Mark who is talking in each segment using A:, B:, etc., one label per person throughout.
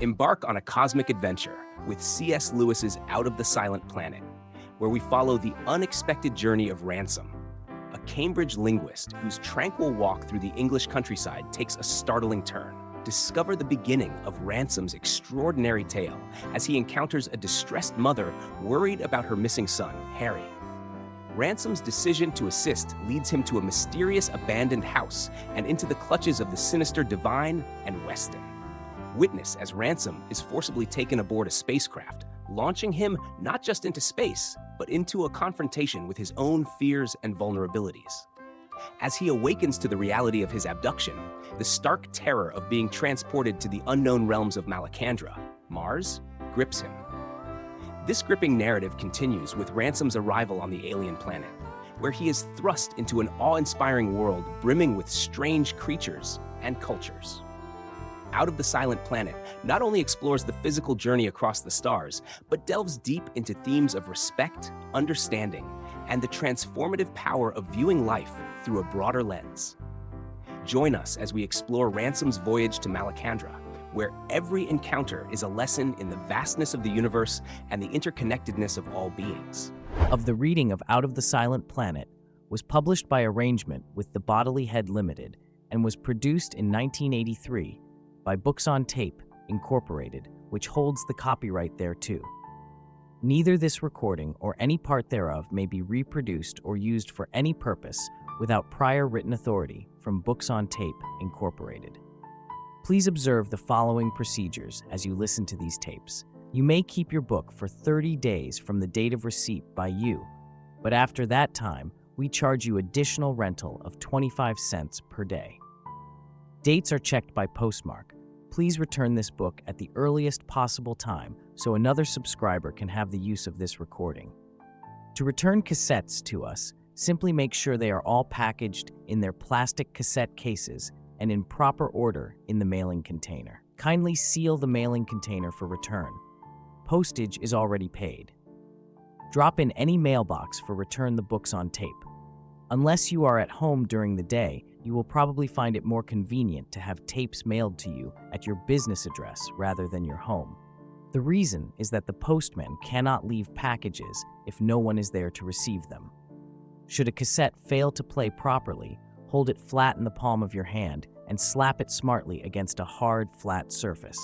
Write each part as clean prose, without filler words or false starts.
A: Embark on a cosmic adventure with C.S. Lewis's Out of the Silent Planet, where we follow the unexpected journey of Ransom, a Cambridge linguist whose tranquil walk through the English countryside takes a startling turn. Discover the beginning of Ransom's extraordinary tale as he encounters a distressed mother worried about her missing son, Harry. Ransom's decision to assist leads him to a mysterious abandoned house and into the clutches of the sinister Divine and Weston. Witness as Ransom is forcibly taken aboard a spacecraft, launching him not just into space, but into a confrontation with his own fears and vulnerabilities. As he awakens to the reality of his abduction, the stark terror of being transported to the unknown realms of Malacandra, Mars, grips him. This gripping narrative continues with Ransom's arrival on the alien planet, where he is thrust into an awe-inspiring world brimming with strange creatures and cultures. Out of the Silent Planet not only explores the physical journey across the stars, but delves deep into themes of respect, understanding, and the transformative power of viewing life through a broader lens. Join us as we explore Ransom's voyage to Malacandra, where every encounter is a lesson in the vastness of the universe and the interconnectedness of all beings.
B: Of the reading of Out of the Silent Planet was published by arrangement with the Bodily Head Limited and was produced in 1983 by Books on Tape, Incorporated, which holds the copyright thereto. Neither this recording or any part thereof may be reproduced or used for any purpose without prior written authority from Books on Tape, Incorporated. Please observe the following procedures as you listen to these tapes. You may keep your book for 30 days from the date of receipt by you, but after that time, we charge you additional rental of 25 cents per day. Dates are checked by postmark. Please return this book at the earliest possible time so another subscriber can have the use of this recording. To return cassettes to us, simply make sure they are all packaged in their plastic cassette cases and in proper order in the mailing container. Kindly seal the mailing container for return. Postage is already paid. Drop in any mailbox for Return the Books on Tape. Unless you are at home during the day, you will probably find it more convenient to have tapes mailed to you at your business address rather than your home. The reason is that the postman cannot leave packages if no one is there to receive them. Should a cassette fail to play properly, hold it flat in the palm of your hand and slap it smartly against a hard, flat surface.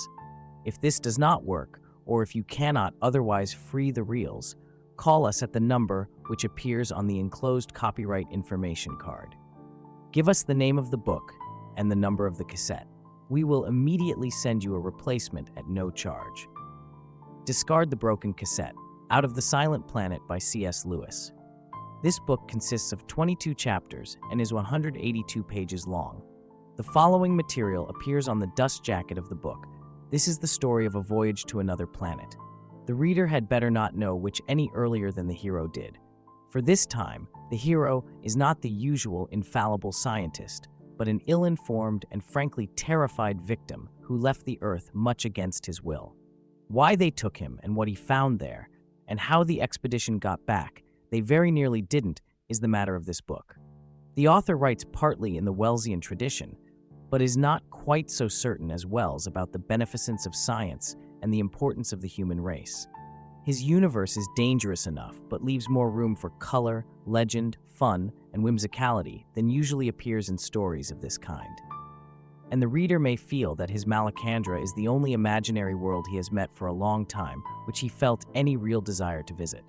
B: If this does not work, or if you cannot otherwise free the reels, call us at the number which appears on the enclosed copyright information card. Give us the name of the book and the number of the cassette. We will immediately send you a replacement at no charge. Discard the broken cassette. Out of the Silent Planet by C.S. Lewis. This book consists of 22 chapters and is 182 pages long. The following material appears on the dust jacket of the book. This is the story of a voyage to another planet. The reader had better not know which any earlier than the hero did. For this time, the hero is not the usual infallible scientist, but an ill-informed and frankly terrified victim who left the Earth much against his will. Why they took him and what he found there, and how the expedition got back, they very nearly didn't, is the matter of this book. The author writes partly in the Wellesian tradition, but is not quite so certain as Wells about the beneficence of science and the importance of the human race. His universe is dangerous enough, but leaves more room for color, legend, fun, and whimsicality than usually appears in stories of this kind. And the reader may feel that his Malacandra is the only imaginary world he has met for a long time, which he felt any real desire to visit.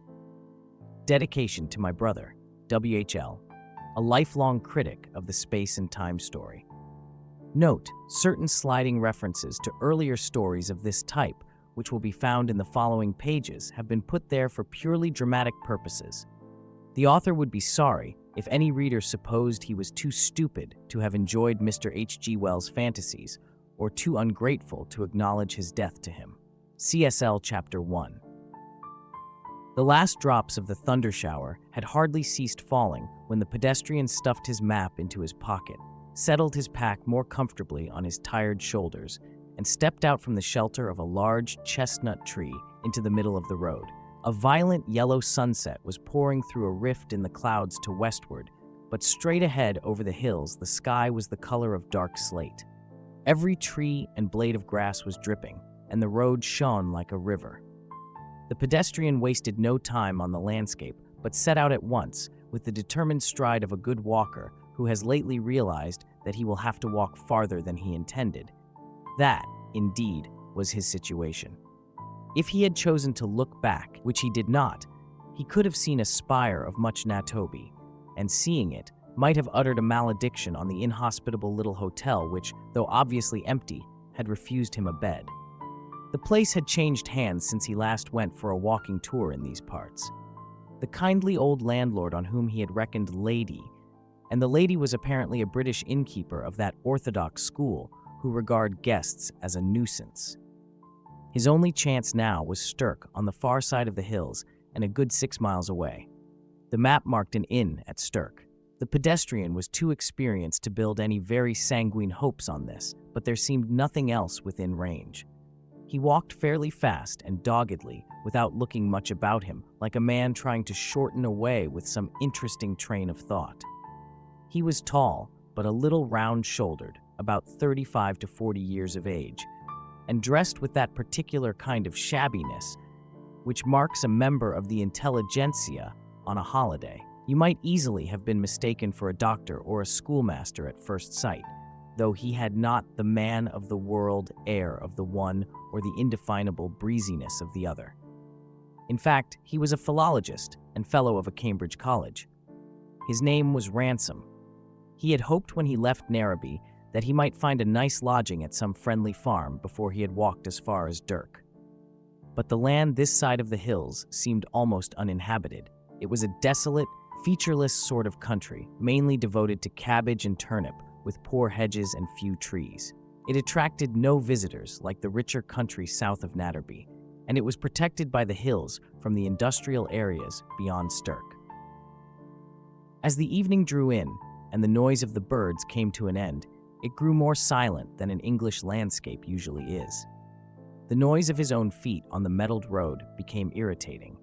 B: Dedication to my brother, WHL, a lifelong critic of the space and time story. Note, certain sliding references to earlier stories of this type, which will be found in the following pages, have been put there for purely dramatic purposes. The author would be sorry if any reader supposed he was too stupid to have enjoyed Mr. H.G. Wells' fantasies, or too ungrateful to acknowledge his death to him. CSL Chapter 1. The last drops of the thunder shower had hardly ceased falling when the pedestrian stuffed his map into his pocket, settled his pack more comfortably on his tired shoulders, and stepped out from the shelter of a large chestnut tree into the middle of the road. A violent yellow sunset was pouring through a rift in the clouds to westward, but straight ahead over the hills the sky was the color of dark slate. Every tree and blade of grass was dripping, and the road shone like a river. The pedestrian wasted no time on the landscape, but set out at once with the determined stride of a good walker who has lately realized that he will have to walk farther than he intended. That, indeed, was his situation. If he had chosen to look back, which he did not, he could have seen a spire of much Natobe, and seeing it, might have uttered a malediction on the inhospitable little hotel which, though obviously empty, had refused him a bed. The place had changed hands since he last went for a walking tour in these parts. The kindly old landlord on whom he had reckoned lady, and the lady was apparently a British innkeeper of that orthodox school who regard guests as a nuisance. His only chance now was Stirk on the far side of the hills and a good 6 miles away. The map marked an inn at Stirk. The pedestrian was too experienced to build any very sanguine hopes on this, but there seemed nothing else within range. He walked fairly fast and doggedly, without looking much about him, like a man trying to shorten a way with some interesting train of thought. He was tall, but a little round-shouldered, about 35 to 40 years of age, and dressed with that particular kind of shabbiness which marks a member of the intelligentsia on a holiday. You might easily have been mistaken for a doctor or a schoolmaster at first sight, though he had not the man-of-the-world air of the one or the indefinable breeziness of the other. In fact, he was a philologist and fellow of a Cambridge college. His name was Ransom. He had hoped when he left Narrabee that he might find a nice lodging at some friendly farm before he had walked as far as Dirk. But the land this side of the hills seemed almost uninhabited. It was a desolate, featureless sort of country, mainly devoted to cabbage and turnip, with poor hedges and few trees. It attracted no visitors like the richer country south of Natterby, and it was protected by the hills from the industrial areas beyond Stirk. As the evening drew in and the noise of the birds came to an end, it grew more silent than an English landscape usually is. The noise of his own feet on the metalled road became irritating.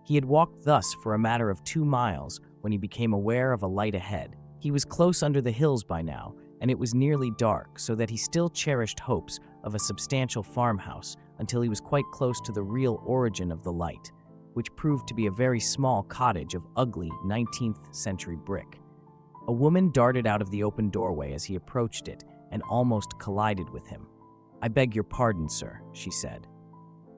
B: He had walked thus for a matter of 2 miles when he became aware of a light ahead. He was close under the hills by now, and it was nearly dark, so that he still cherished hopes of a substantial farmhouse until he was quite close to the real origin of the light, which proved to be a very small cottage of ugly 19th century brick. A woman darted out of the open doorway as he approached it and almost collided with him. "I beg your pardon, sir," she said.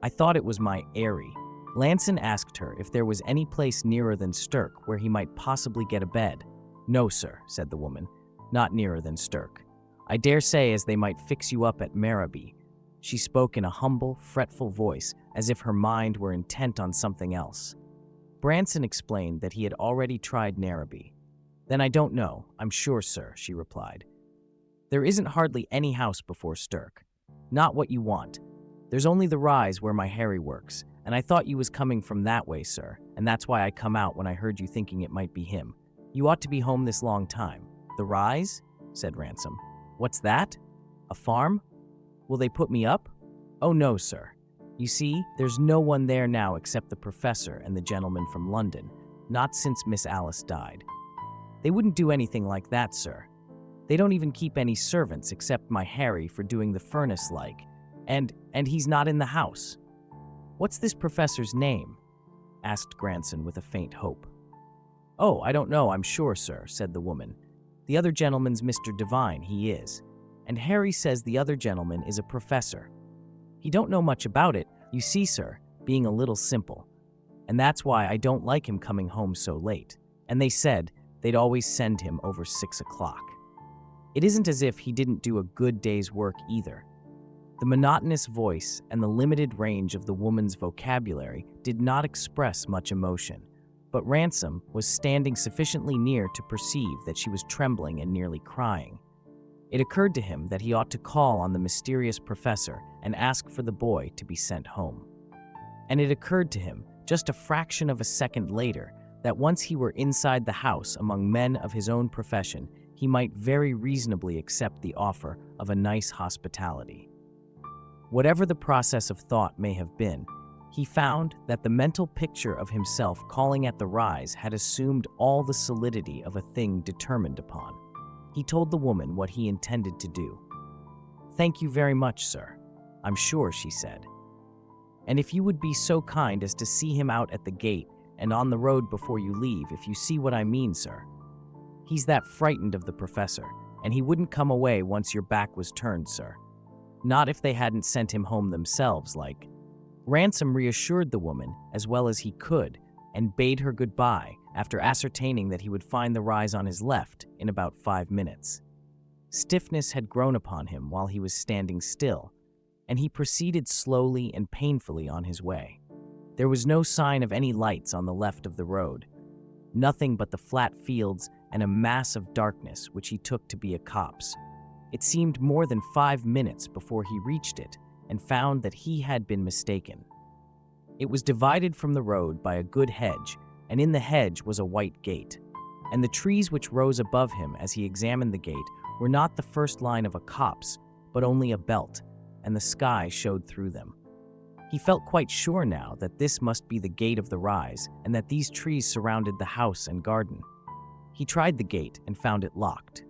B: "I thought it was my Airy." Lanson asked her if there was any place nearer than Stirk where he might possibly get a bed. "No, sir," said the woman, "not nearer than Stirk. I dare say as they might fix you up at Marrabee." She spoke in a humble, fretful voice, as if her mind were intent on something else. Branson explained that he had already tried Narrabee. "Then I don't know, I'm sure, sir," she replied. "There isn't hardly any house before Stirk. Not what you want. There's only the rise where my Harry works, and I thought you was coming from that way, sir, and that's why I come out when I heard you thinking it might be him. You ought to be home this long time." "The rise?" said Ransom. "What's that? A farm? Will they put me up?" "Oh, no, sir. You see, there's no one there now except the professor and the gentleman from London, not since Miss Alice died. They wouldn't do anything like that, sir. They don't even keep any servants except my Harry for doing the furnace like, and he's not in the house." "What's this professor's name?" asked Granson with a faint hope. "Oh, I don't know, I'm sure, sir," said the woman. "The other gentleman's Mr. Devine, he is. And Harry says the other gentleman is a professor. He don't know much about it, you see, sir, being a little simple. And that's why I don't like him coming home so late. And they said they'd always send him over 6 o'clock. It isn't as if he didn't do a good day's work either." The monotonous voice and the limited range of the woman's vocabulary did not express much emotion, but Ransom was standing sufficiently near to perceive that she was trembling and nearly crying. It occurred to him that he ought to call on the mysterious professor and ask for the boy to be sent home. And it occurred to him, just a fraction of a second later, that once he were inside the house among men of his own profession, he might very reasonably accept the offer of a nice hospitality. Whatever the process of thought may have been, he found that the mental picture of himself calling at the rise had assumed all the solidity of a thing determined upon. He told the woman what he intended to do. "Thank you very much, sir. I'm sure," she said. "And if you would be so kind as to see him out at the gate and on the road before you leave, if you see what I mean, sir. He's that frightened of the professor, and he wouldn't come away once your back was turned, sir. Not if they hadn't sent him home themselves, like." Ransom reassured the woman as well as he could and bade her goodbye after ascertaining that he would find the rise on his left in about 5 minutes. Stiffness had grown upon him while he was standing still, and he proceeded slowly and painfully on his way. There was no sign of any lights on the left of the road, nothing but the flat fields and a mass of darkness which he took to be a copse. It seemed more than 5 minutes before he reached it and found that he had been mistaken. It was divided from the road by a good hedge, and in the hedge was a white gate, and the trees which rose above him as he examined the gate were not the first line of a copse, but only a belt, and the sky showed through them. He felt quite sure now that this must be the gate of the rise, and that these trees surrounded the house and garden. He tried the gate and found it locked.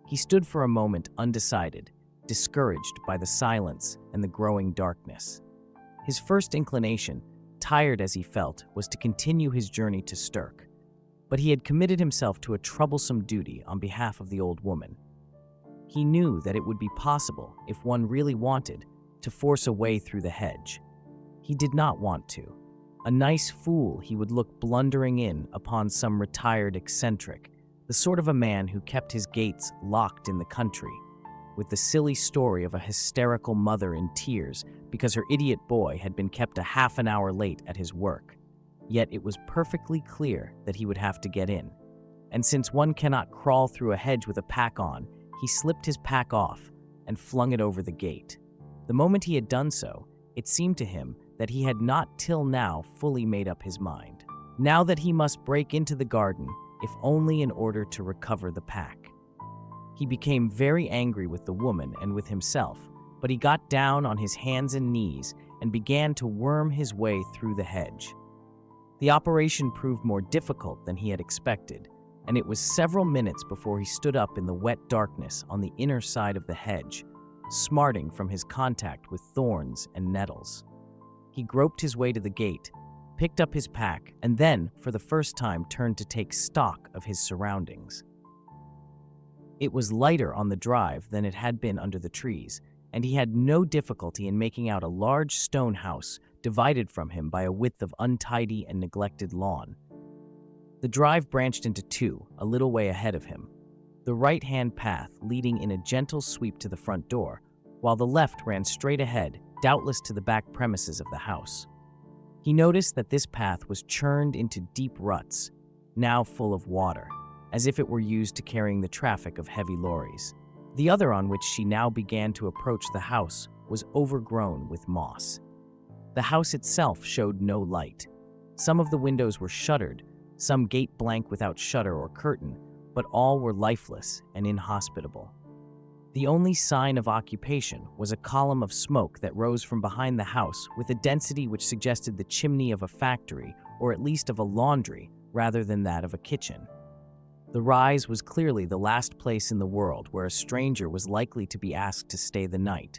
B: He stood for a moment undecided, discouraged by the silence and the growing darkness. His first inclination, tired as he felt, was to continue his journey to Stirk, but he had committed himself to a troublesome duty on behalf of the old woman. He knew that it would be possible, if one really wanted, to force a way through the hedge. He did not want to. A nice fool he would look blundering in upon some retired eccentric, the sort of a man who kept his gates locked in the country, with the silly story of a hysterical mother in tears because her idiot boy had been kept a half an hour late at his work. Yet it was perfectly clear that he would have to get in. And since one cannot crawl through a hedge with a pack on, he slipped his pack off and flung it over the gate. The moment he had done so, it seemed to him that he had not till now fully made up his mind. Now that he must break into the garden, if only in order to recover the pack. He became very angry with the woman and with himself, but he got down on his hands and knees and began to worm his way through the hedge. The operation proved more difficult than he had expected, and it was several minutes before he stood up in the wet darkness on the inner side of the hedge, smarting from his contact with thorns and nettles. He groped his way to the gate, picked up his pack, and then, for the first time, turned to take stock of his surroundings. It was lighter on the drive than it had been under the trees, and he had no difficulty in making out a large stone house divided from him by a width of untidy and neglected lawn. The drive branched into two, a little way ahead of him, the right-hand path leading in a gentle sweep to the front door, while the left ran straight ahead, doubtless to the back premises of the house. He noticed that this path was churned into deep ruts, now full of water, as if it were used to carrying the traffic of heavy lorries. The other on which she now began to approach the house was overgrown with moss. The house itself showed no light. Some of the windows were shuttered, some gate blank without shutter or curtain, but all were lifeless and inhospitable. The only sign of occupation was a column of smoke that rose from behind the house with a density which suggested the chimney of a factory, or at least of a laundry, rather than that of a kitchen. The rise was clearly the last place in the world where a stranger was likely to be asked to stay the night,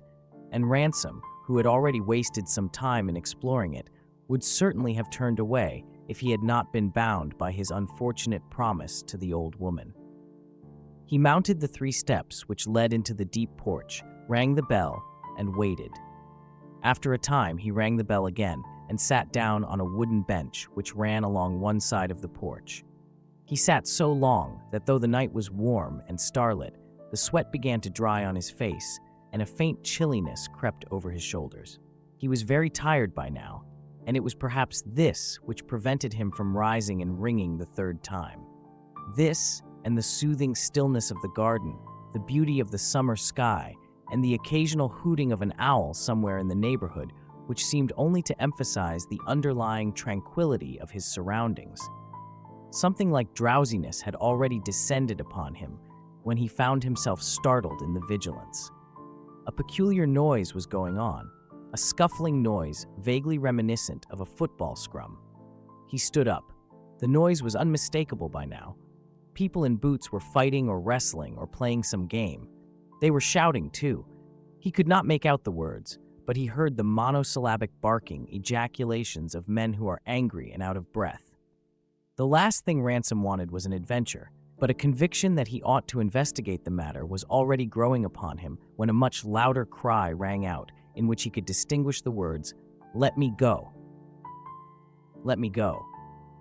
B: and Ransom, who had already wasted some time in exploring it, would certainly have turned away if he had not been bound by his unfortunate promise to the old woman. He mounted the 3 steps which led into the deep porch, rang the bell, and waited. After a time, he rang the bell again and sat down on a wooden bench which ran along one side of the porch. He sat so long that though the night was warm and starlit, the sweat began to dry on his face, and a faint chilliness crept over his shoulders. He was very tired by now, and it was perhaps this which prevented him from rising and ringing the 3rd time. This, and the soothing stillness of the garden, the beauty of the summer sky, and the occasional hooting of an owl somewhere in the neighborhood, which seemed only to emphasize the underlying tranquility of his surroundings. Something like drowsiness had already descended upon him when he found himself startled in the vigilance. A peculiar noise was going on, a scuffling noise vaguely reminiscent of a football scrum. He stood up. The noise was unmistakable by now. People in boots were fighting or wrestling or playing some game. They were shouting, too. He could not make out the words, but he heard the monosyllabic barking ejaculations of men who are angry and out of breath. The last thing Ransom wanted was an adventure, but a conviction that he ought to investigate the matter was already growing upon him when a much louder cry rang out, in which he could distinguish the words, "Let me go. Let me go."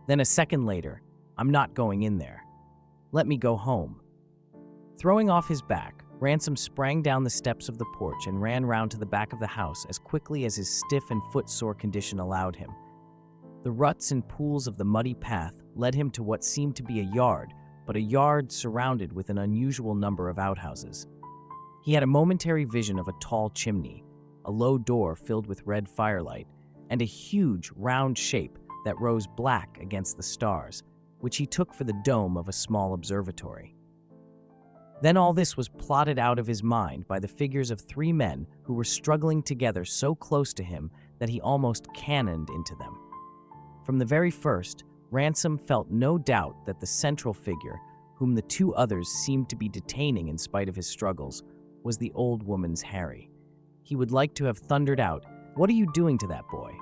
B: Then a second later, "I'm not going in there. Let me go home." Throwing off his back, Ransom sprang down the steps of the porch and ran round to the back of the house as quickly as his stiff and footsore condition allowed him. The ruts and pools of the muddy path led him to what seemed to be a yard, but a yard surrounded with an unusual number of outhouses. He had a momentary vision of a tall chimney, a low door filled with red firelight, and a huge, round shape that rose black against the stars, which he took for the dome of a small observatory. Then all this was blotted out of his mind by the figures of three men who were struggling together so close to him that he almost cannoned into them. From the very first, Ransom felt no doubt that the central figure, whom the two others seemed to be detaining in spite of his struggles, was the old woman's Harry. He would like to have thundered out, "What are you doing to that boy?"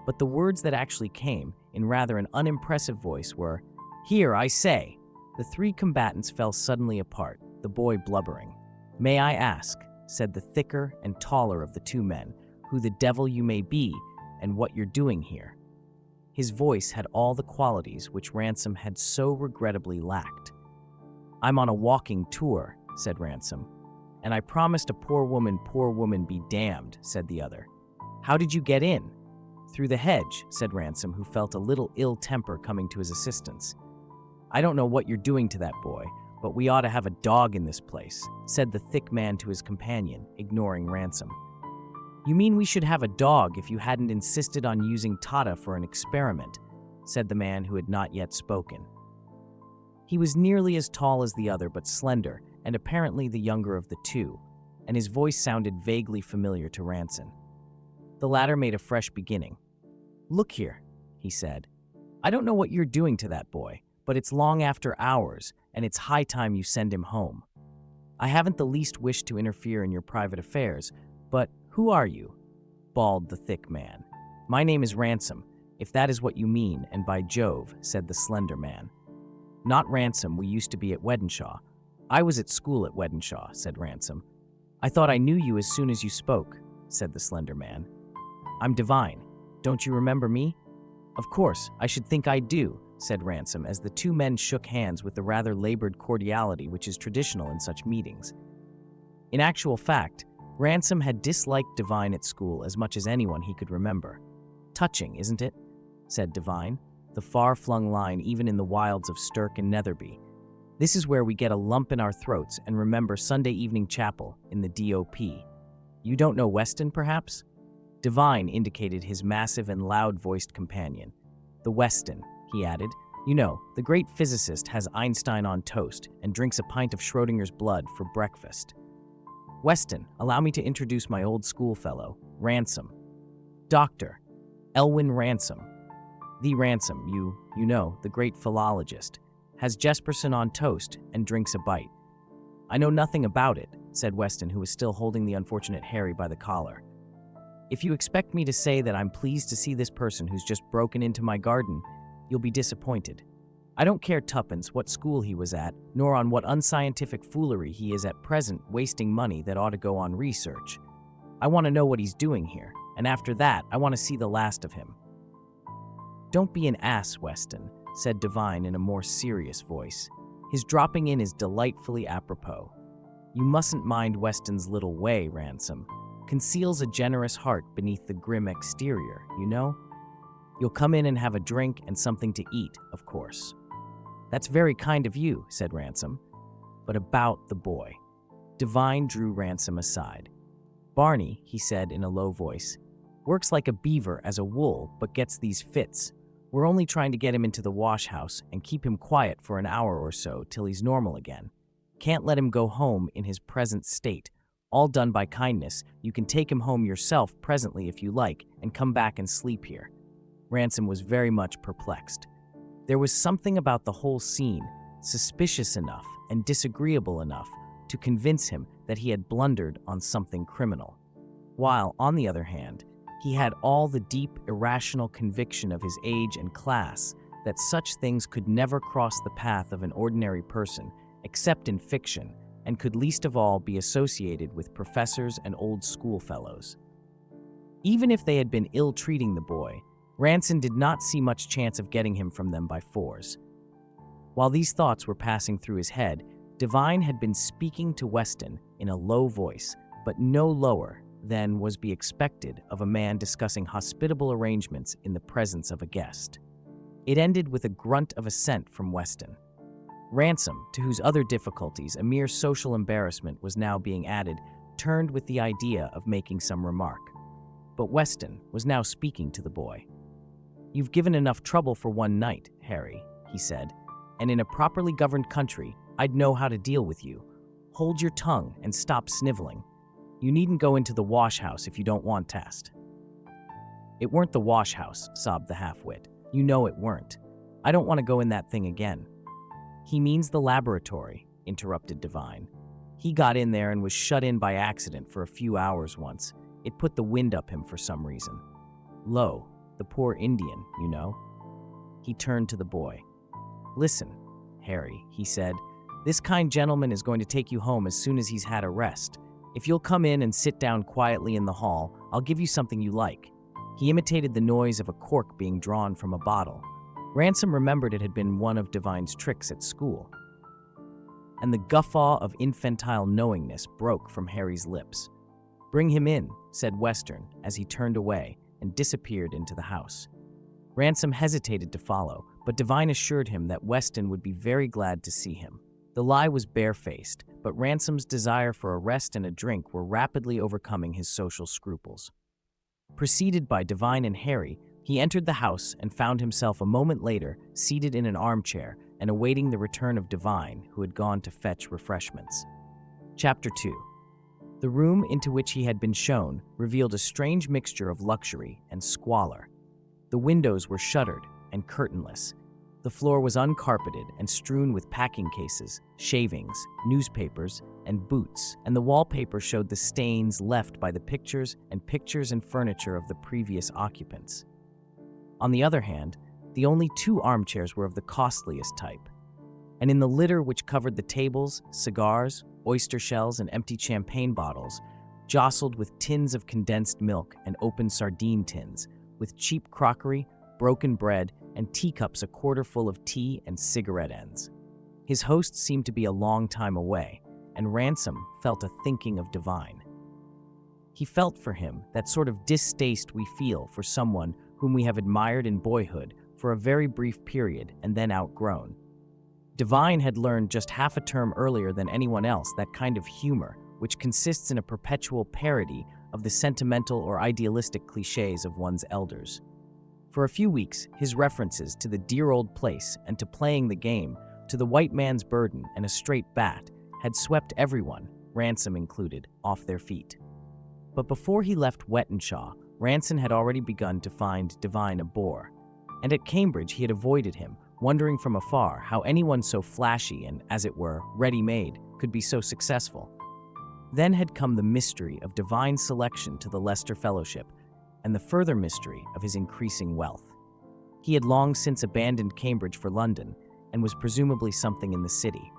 B: But the words that actually came, in rather an unimpressive voice, were, "Here, I say." The three combatants fell suddenly apart, the boy blubbering. "May I ask," said the thicker and taller of the two men, "who the devil you may be and what you're doing here?" His voice had all the qualities which Ransom had so regrettably lacked. "I'm on a walking tour," said Ransom. "And I promised a poor woman be damned," said the other. "How did you get in?" "Through the hedge," said Ransom, who felt a little ill temper coming to his assistance. "I don't know what you're doing to that boy, but we ought to have a dog in this place," said the thick man to his companion, ignoring Ransom. "You mean we should have a dog if you hadn't insisted on using Tata for an experiment," said the man who had not yet spoken. He was nearly as tall as the other, but slender, and apparently the younger of the two, and his voice sounded vaguely familiar to Ransom. The latter made a fresh beginning. "Look here," he said. "I don't know what you're doing to that boy, but it's long after hours, and it's high time you send him home. I haven't the least wish to interfere in your private affairs, but who are you?" bawled the thick man. "My name is Ransom, if that is what you mean, and by Jove," said the slender man. "Not Ransom, we used to be at Wedenshaw. I was at school at Wedenshaw," said Ransom. "I thought I knew you as soon as you spoke," said the slender man. "I'm Divine. Don't you remember me?" "Of course, I should think I do," said Ransom, as the two men shook hands with the rather labored cordiality which is traditional in such meetings. In actual fact, Ransom had disliked Divine at school as much as anyone he could remember. "Touching, isn't it?" said Divine, the far-flung line even in the wilds of Stirk and Netherby. "This is where we get a lump in our throats and remember Sunday evening chapel in the DOP. You don't know Weston, perhaps?" Divine indicated his massive and loud-voiced companion. "The Weston," he added. "You know, the great physicist has Einstein on toast and drinks a pint of Schrodinger's blood for breakfast. Weston, allow me to introduce my old schoolfellow, Ransom. Dr. Elwyn Ransom. The Ransom, you know, the great philologist, has Jesperson on toast and drinks a bite." "I know nothing about it," said Weston, who was still holding the unfortunate Harry by the collar. "If you expect me to say that I'm pleased to see this person who's just broken into my garden, you'll be disappointed. I don't care tuppence what school he was at, nor on what unscientific foolery he is at present wasting money that ought to go on research. I want to know what he's doing here, and after that, I want to see the last of him." "Don't be an ass, Weston," said Divine in a more serious voice. "His dropping in is delightfully apropos. You mustn't mind Weston's little way, Ransom. Conceals a generous heart beneath the grim exterior, you know? You'll come in and have a drink and something to eat, of course." "That's very kind of you," said Ransom. "But about the boy." Divine drew Ransom aside. "Barney," he said in a low voice, "works like a beaver as a wool, but gets these fits. We're only trying to get him into the wash house and keep him quiet for an hour or so till he's normal again. Can't let him go home in his present state. All done by kindness. You can take him home yourself presently if you like and come back and sleep here." Ransom was very much perplexed. There was something about the whole scene, suspicious enough and disagreeable enough to convince him that he had blundered on something criminal. while, on the other hand, he had all the deep, irrational conviction of his age and class that such things could never cross the path of an ordinary person, except in fiction, and could least of all be associated with professors and old schoolfellows. Even if they had been ill-treating the boy, Ransom did not see much chance of getting him from them by force. While these thoughts were passing through his head, Devine had been speaking to Weston in a low voice, but no lower than was be expected of a man discussing hospitable arrangements in the presence of a guest. It ended with a grunt of assent from Weston. Ransom, to whose other difficulties a mere social embarrassment was now being added, turned with the idea of making some remark. But Weston was now speaking to the boy. "You've given enough trouble for one night, Harry," he said, "and in a properly governed country, I'd know how to deal with you. Hold your tongue and stop sniveling. You needn't go into the wash-house if you don't want test." "It weren't the wash-house," sobbed the half-wit. "You know it weren't. I don't want to go in that thing again." "He means the laboratory," interrupted Devine. "He got in there and was shut in by accident for a few hours once. It put the wind up him for some reason. Lo, the poor Indian, you know." He turned to the boy. "Listen, Harry," he said, "this kind gentleman is going to take you home as soon as he's had a rest. If you'll come in and sit down quietly in the hall, I'll give you something you like." He imitated the noise of a cork being drawn from a bottle. Ransom remembered it had been one of Devine's tricks at school. And the guffaw of infantile knowingness broke from Harry's lips. "Bring him in," said Western as he turned away and disappeared into the house. Ransom hesitated to follow, but Devine assured him that Weston would be very glad to see him. The lie was barefaced, but Ransom's desire for a rest and a drink were rapidly overcoming his social scruples. Preceded by Devine and Harry, he entered the house and found himself a moment later seated in an armchair and awaiting the return of Devine, who had gone to fetch refreshments. Chapter 2. The room into which he had been shown revealed a strange mixture of luxury and squalor. The windows were shuttered and curtainless. The floor was uncarpeted and strewn with packing cases, shavings, newspapers, and boots, and the wallpaper showed the stains left by the pictures and furniture of the previous occupants. On the other hand, the only 2 armchairs were of the costliest type, and in the litter which covered the tables, cigars, oyster shells, and empty champagne bottles, jostled with tins of condensed milk and open sardine tins, with cheap crockery, broken bread, and teacups a quarter full of tea and cigarette ends. His host seemed to be a long time away, and Ransom felt a thinking of Devine. He felt for him that sort of distaste we feel for someone whom we have admired in boyhood for a very brief period and then outgrown. Devine had learned just half a term earlier than anyone else that kind of humor, which consists in a perpetual parody of the sentimental or idealistic clichés of one's elders. For a few weeks, his references to the dear old place and to playing the game, to the white man's burden and a straight bat, had swept everyone, Ransom included, off their feet. But before he left Wettenshaw, Ransom had already begun to find Devine a bore, and at Cambridge he had avoided him, wondering from afar how anyone so flashy and, as it were, ready-made could be so successful. Then had come the mystery of Devine's selection to the Leicester Fellowship, and the further mystery of his increasing wealth. He had long since abandoned Cambridge for London, and was presumably something in the city.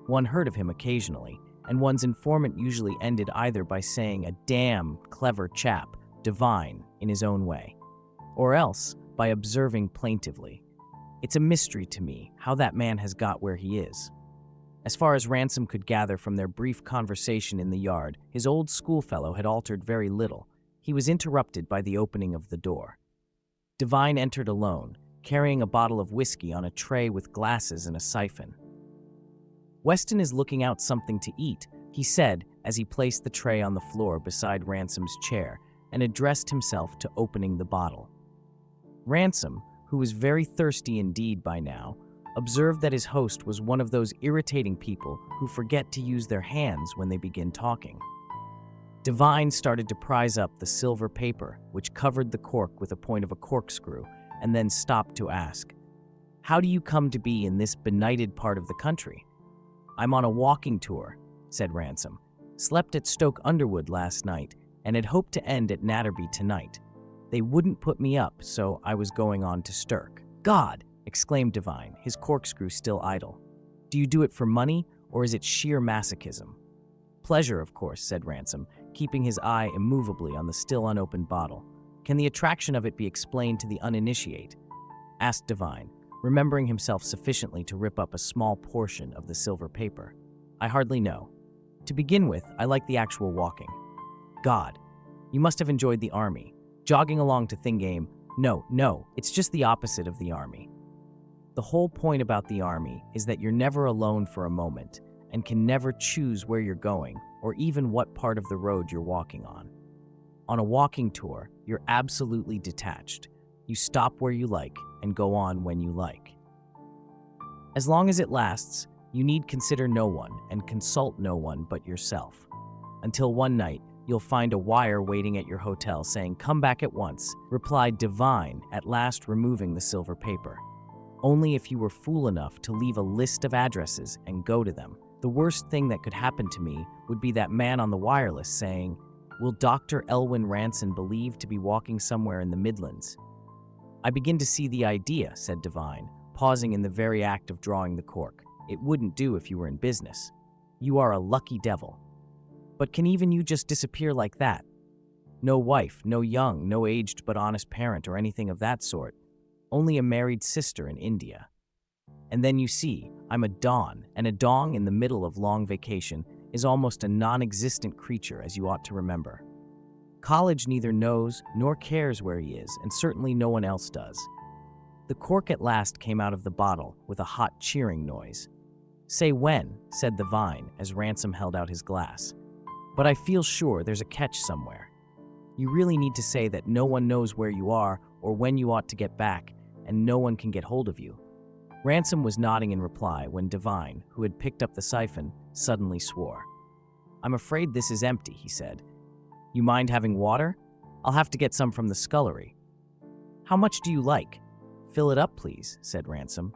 B: One heard of him occasionally, and one's informant usually ended either by saying a damn clever chap, Devine, in his own way, or else by observing plaintively, "It's a mystery to me how that man has got where he is." As far as Ransom could gather from their brief conversation in the yard, his old schoolfellow had altered very little. He was interrupted by the opening of the door. Devine entered alone, carrying a bottle of whiskey on a tray with glasses and a siphon. "Weston is looking out something to eat," he said as he placed the tray on the floor beside Ransom's chair and addressed himself to opening the bottle. Ransom, who was very thirsty indeed by now, observed that his host was one of those irritating people who forget to use their hands when they begin talking. Devine started to prise up the silver paper, which covered the cork with a point of a corkscrew, and then stopped to ask, "How do you come to be in this benighted part of the country?" "I'm on a walking tour," said Ransom. "Slept at Stoke Underwood last night, and had hoped to end at Natterby tonight. They wouldn't put me up, so I was going on to Stirk. God! Exclaimed Devine, his corkscrew still idle. Do you do it for money, or is it sheer masochism? Pleasure, of course, said Ransom, keeping his eye immovably on the still unopened bottle. Can the attraction of it be explained to the uninitiate? Asked Devine, remembering himself sufficiently to rip up a small portion of the silver paper. I hardly know. To begin with, I like the actual walking. God, you must have enjoyed the army. Jogging along to Thingame. No, it's just the opposite of the army. The whole point about the army is that you're never alone for a moment and can never choose where you're going or even what part of the road you're walking on. On a walking tour, you're absolutely detached. You stop where you like and go on when you like. As long as it lasts, you need consider no one and consult no one but yourself. Until one night, you'll find a wire waiting at your hotel saying, "Come back at once," replied Devine, at last removing the silver paper. Only if you were fool enough to leave a list of addresses and go to them. The worst thing that could happen to me would be that man on the wireless saying, "Will Dr. Elwyn Ranson believe to be walking somewhere in the Midlands?" I begin to see the idea, said Devine, pausing in the very act of drawing the cork. It wouldn't do if you were in business. You are a lucky devil. But can even you just disappear like that? No wife, no young, no aged but honest parent or anything of that sort. Only a married sister in India. And then you see, I'm a Don, and a dong in the middle of long vacation is almost a non-existent creature, as you ought to remember. College neither knows nor cares where he is, and certainly no one else does. The cork at last came out of the bottle with a hot cheering noise. Say when, said the vine, as Ransom held out his glass. But I feel sure there's a catch somewhere. You really need to say that no one knows where you are or when you ought to get back, and no one can get hold of you. Ransom was nodding in reply when Devine, who had picked up the siphon, suddenly swore. I'm afraid this is empty, he said. You mind having water? I'll have to get some from the scullery. How much do you like? Fill it up, please, said Ransom.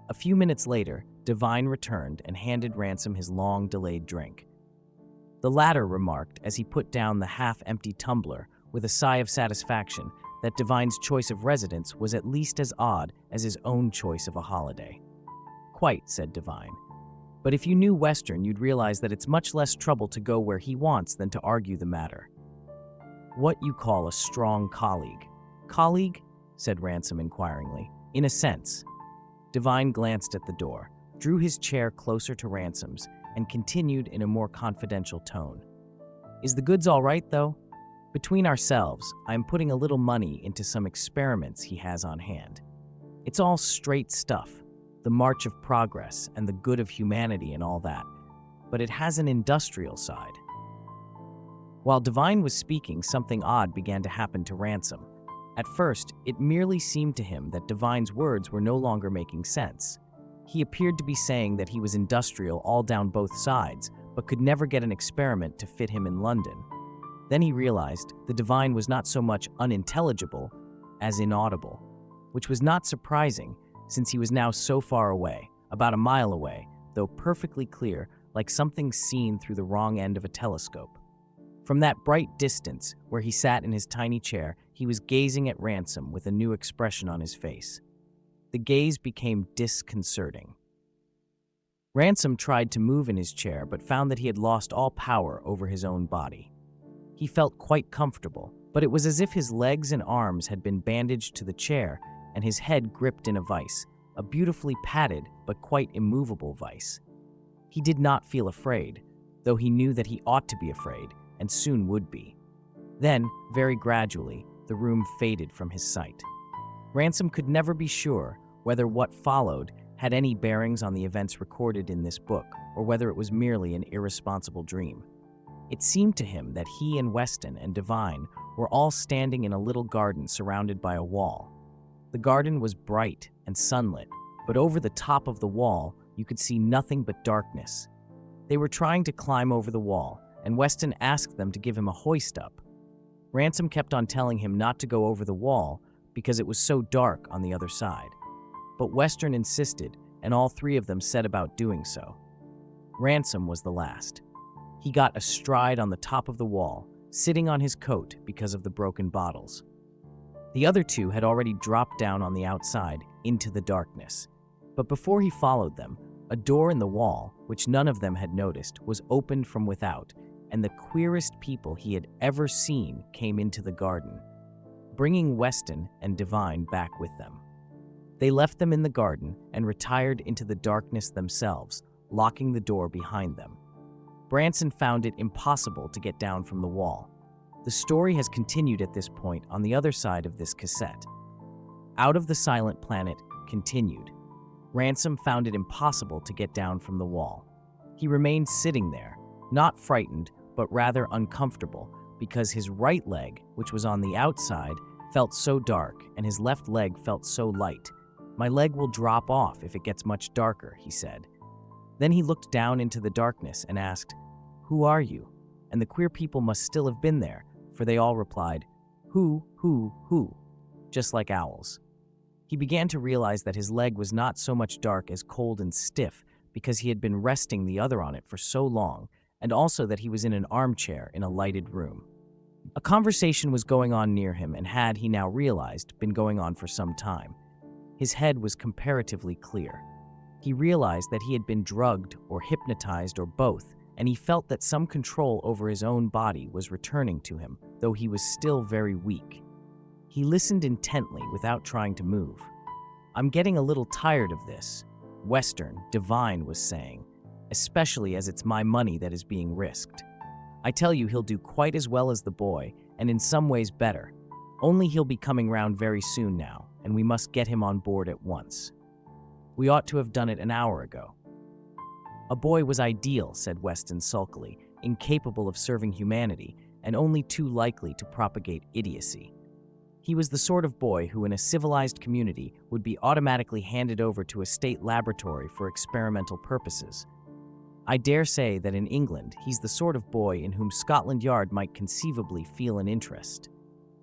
B: A few minutes later, Devine returned and handed Ransom his long-delayed drink. The latter remarked as he put down the half-empty tumbler with a sigh of satisfaction that Devine's choice of residence was at least as odd as his own choice of a holiday. Quite, said Devine. But if you knew Western, you'd realize that it's much less trouble to go where he wants than to argue the matter. What you call a strong colleague. Colleague? Said Ransom inquiringly. In a sense. Devine glanced at the door, drew his chair closer to Ransom's, and continued in a more confidential tone. Is the goods all right, though? Between ourselves, I'm putting a little money into some experiments he has on hand. It's all straight stuff, the march of progress and the good of humanity and all that, but it has an industrial side. While Devine was speaking, something odd began to happen to Ransom. At first, it merely seemed to him that Devine's words were no longer making sense. He appeared to be saying that he was industrial all down both sides, but could never get an experiment to fit him in London. Then he realized the Devine was not so much unintelligible as inaudible, which was not surprising since he was now so far away, about a mile away, though perfectly clear, like something seen through the wrong end of a telescope. From that bright distance, where he sat in his tiny chair, he was gazing at Ransom with a new expression on his face. The gaze became disconcerting. Ransom tried to move in his chair, but found that he had lost all power over his own body. He felt quite comfortable, but it was as if his legs and arms had been bandaged to the chair and his head gripped in a vice, a beautifully padded but quite immovable vice. He did not feel afraid, though he knew that he ought to be afraid, and soon would be. Then, very gradually, the room faded from his sight. Ransom could never be sure whether what followed had any bearings on the events recorded in this book, or whether it was merely an irresponsible dream. It seemed to him that he and Weston and Devine were all standing in a little garden surrounded by a wall. The garden was bright and sunlit, but over the top of the wall you could see nothing but darkness. They were trying to climb over the wall, and Weston asked them to give him a hoist up. Ransom kept on telling him not to go over the wall because it was so dark on the other side. But Western insisted, and all three of them set about doing so. Ransom was the last. He got astride on the top of the wall, sitting on his coat because of the broken bottles. The other two had already dropped down on the outside into the darkness. But before he followed them, a door in the wall, which none of them had noticed, was opened from without, and the queerest people he had ever seen came into the garden, bringing Weston and Divine back with them. They left them in the garden and retired into the darkness themselves, locking the door behind them. Branson found it impossible to get down from the wall. The story has continued at this point on the other side of this cassette. Out of the Silent Planet continued. Ransom found it impossible to get down from the wall. He remained sitting there, not frightened, but rather uncomfortable, because his right leg, which was on the outside, felt so dark, and his left leg felt so light. "My leg will drop off if it gets much darker," he said. Then he looked down into the darkness and asked, "Who are you?" And the queer people must still have been there, for they all replied, "Who, just like owls. He began to realize that his leg was not so much dark as cold and stiff because he had been resting the other on it for so long, and also that he was in an armchair in a lighted room. A conversation was going on near him and had, he now realized, been going on for some time. His head was comparatively clear. He realized that he had been drugged or hypnotized or both, and he felt that some control over his own body was returning to him, though he was still very weak. He listened intently without trying to move. "I'm getting a little tired of this," Divine was saying, "especially as it's my money that is being risked. I tell you he'll do quite as well as the boy, and in some ways better. Only he'll be coming round very soon now, and we must get him on board at once. We ought to have done it an hour ago." "A boy was ideal," said Weston sulkily, "incapable of serving humanity, and only too likely to propagate idiocy. He was the sort of boy who in a civilized community would be automatically handed over to a state laboratory for experimental purposes. I dare say that in England he's the sort of boy in whom Scotland Yard might conceivably feel an interest.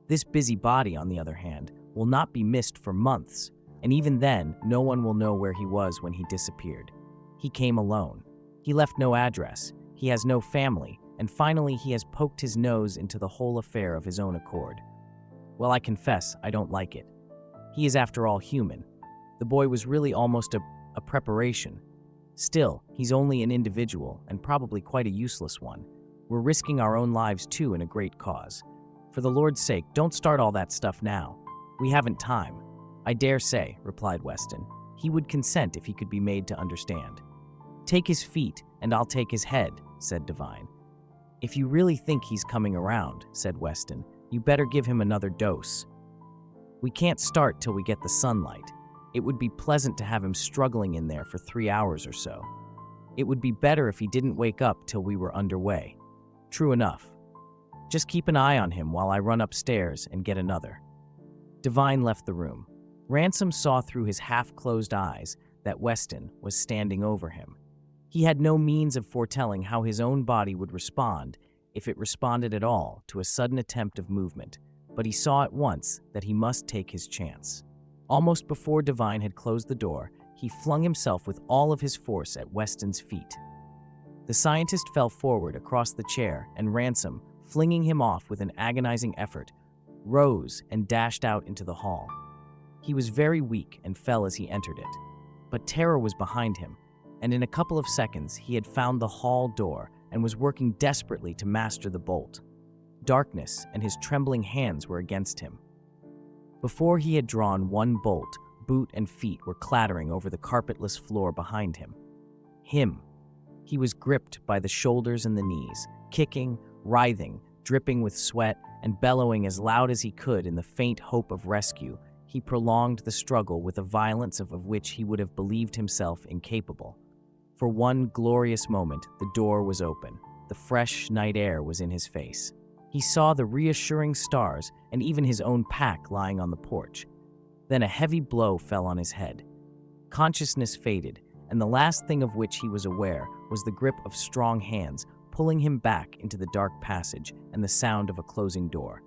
B: This busy body, on the other hand, will not be missed for months, and even then no one will know where he was when he disappeared. He came alone. He left no address. He has no family, and finally he has poked his nose into the whole affair of his own accord. Well, I confess I don't like it. He is after all human. The boy was really almost a preparation. Still, he's only an individual, and probably quite a useless one. We're risking our own lives too in a great cause. For the Lord's sake, don't start all that stuff now. We haven't time." "I dare say," replied Weston. "He would consent if he could be made to understand." "Take his feet, and I'll take his head," said Divine. "If you really think he's coming around," said Weston, "you better give him another dose. We can't start till we get the sunlight. It would be pleasant to have him struggling in there for 3 hours or so. It would be better if he didn't wake up till we were underway." "True enough. Just keep an eye on him while I run upstairs and get another." Divine left the room. Ransom saw through his half-closed eyes that Weston was standing over him. He had no means of foretelling how his own body would respond, if it responded at all, to a sudden attempt of movement, but he saw at once that he must take his chance. Almost before Divine had closed the door, he flung himself with all of his force at Weston's feet. The scientist fell forward across the chair, and Ransom, flinging him off with an agonizing effort, rose and dashed out into the hall. He was very weak and fell as he entered it. But terror was behind him, and in a couple of seconds he had found the hall door and was working desperately to master the bolt. Darkness and his trembling hands were against him. Before he had drawn one bolt, boot and feet were clattering over the carpetless floor behind him. He was gripped by the shoulders and the knees, kicking, writhing, dripping with sweat, and bellowing as loud as he could in the faint hope of rescue. He prolonged the struggle with a violence of which he would have believed himself incapable. For one glorious moment, the door was open. The fresh night air was in his face. He saw the reassuring stars and even his own pack lying on the porch. Then a heavy blow fell on his head. Consciousness faded, and the last thing of which he was aware was the grip of strong hands pulling him back into the dark passage and the sound of a closing door.